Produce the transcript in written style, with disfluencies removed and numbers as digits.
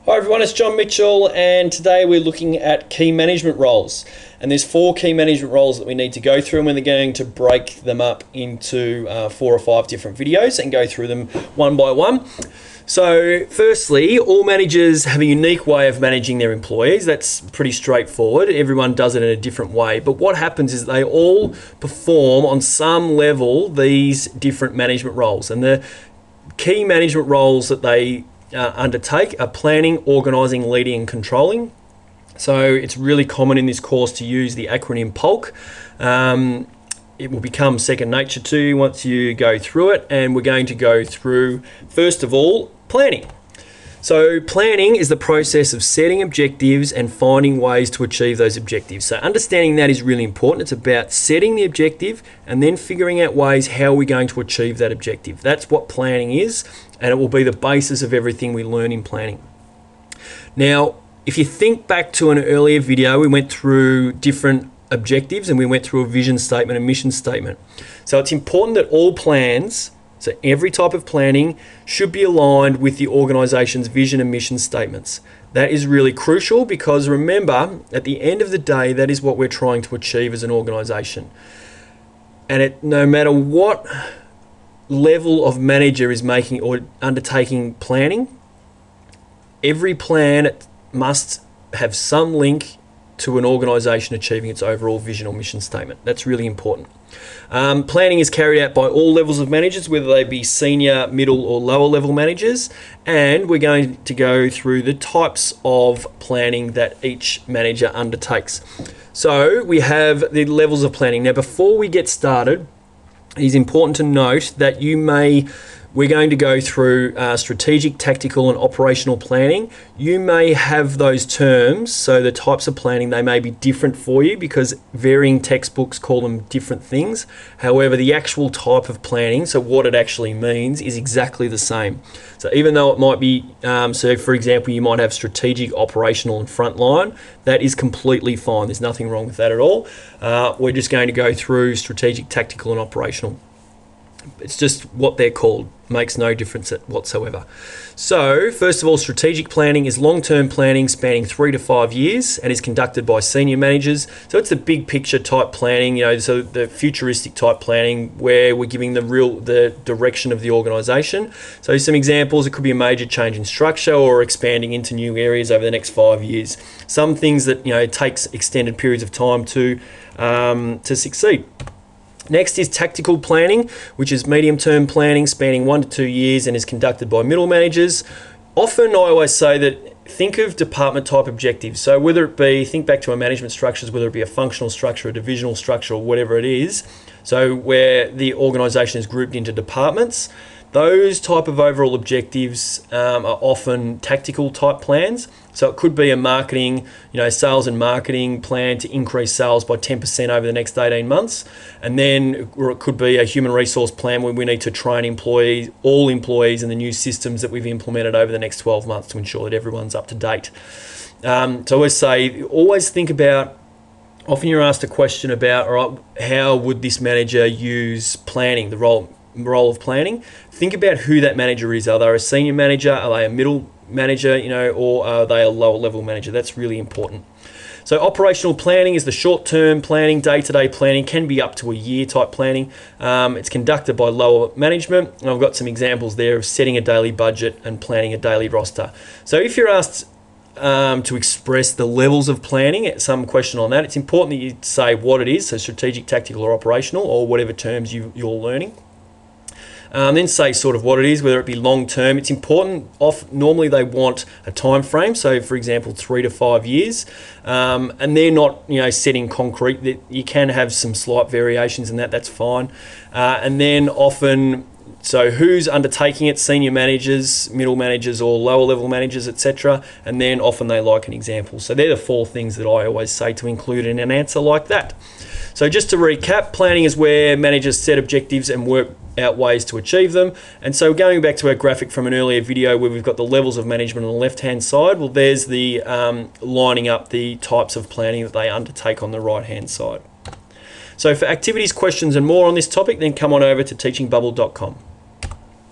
Hi everyone, it's John Mitchell, and today we're looking at key management roles. And there's 4 key management roles that we need to go through, and we're going to break them up into 4 or 5 different videos and go through them one by one. So firstly, all managers have a unique way of managing their employees. That's pretty straightforward. Everyone does it in a different way. But what happens is they all perform on some level these different management roles. And the key management roles that they undertake are planning, organising, leading and controlling. So it's really common in this course to use the acronym POLC. It will become second nature to you once you go through it, and we're going to go through, first of all, planning. So planning is the process of setting objectives and finding ways to achieve those objectives. So understanding that is really important. It's about setting the objective and then figuring out ways how we're going to achieve that objective. That's what planning is, and it will be the basis of everything we learn in planning. Now, if you think back to an earlier video, we went through different objectives and we went through a vision statement and mission statement. So it's important that all plans, so every type of planning, should be aligned with the organisation's vision and mission statements. That is really crucial because remember, at the end of the day, that is what we're trying to achieve as an organisation. And no matter what level of manager is making or undertaking planning, every plan must have some link to an organisation achieving its overall vision or mission statement. That's really important. Planning is carried out by all levels of managers, whether they be senior, middle or lower level managers, and we're going to go through the types of planning that each manager undertakes. So we have the levels of planning. Now before we get started, it is important to note that we're going to go through strategic, tactical and operational planning. You may have those terms, so the types of planning, they may be different for you because varying textbooks call them different things. However, the actual type of planning, so what it actually means, is exactly the same. So even though it might be, so for example, you might have strategic, operational and frontline, that is completely fine. There's nothing wrong with that at all. We're just going to go through strategic, tactical and operational. It's just what they're called. Makes no difference whatsoever. So first of all, strategic planning is long-term planning spanning 3 to 5 years and is conducted by senior managers. So it's the big picture type planning, so the futuristic type planning where we're giving the direction of the organisation. So some examples, it could be a major change in structure or expanding into new areas over the next 5 years. Some things that it takes extended periods of time to succeed. Next is tactical planning, which is medium-term planning spanning 1 to 2 years and is conducted by middle managers. Often I always say that think of department type objectives. So whether it be, think back to our management structures, whether it be a functional structure, a divisional structure or whatever it is, so where the organisation is grouped into departments, those type of overall objectives are often tactical type plans. So it could be a marketing, sales and marketing plan to increase sales by 10% over the next 18 months. And then, or it could be a human resource plan where we need to train all employees in the new systems that we've implemented over the next 12 months to ensure that everyone's up to date. So I always say, always think about, often you're asked a question about, all right, how would this manager use planning, the role of planning? Think about who that manager is. Are they a senior manager? Are they a middle manager, or are they a lower level manager? That's really important. So operational planning is the short-term planning, day-to-day planning, can be up to a year type planning. It's conducted by lower management. And I've got some examples there of setting a daily budget and planning a daily roster. So if you're asked to express the levels of planning, some question on that, it's important that you say what it is, so strategic, tactical or operational, or whatever terms you're learning. Then say sort of what it is, whether it be long term. It's important. Normally they want a time frame, so for example 3 to 5 years, and they're not setting concrete. That you can have some slight variations in that. That's fine. And then often, so who's undertaking it? Senior managers, middle managers, or lower level managers, etc. And then often they like an example. So they're the 4 things that I always say to include in an answer like that. So just to recap, planning is where managers set objectives and work out ways to achieve them. And so going back to our graphic from an earlier video where we've got the levels of management on the left-hand side, well, there's the lining up the types of planning that they undertake on the right-hand side. So for activities, questions and more on this topic, then come on over to teachingbubble.com.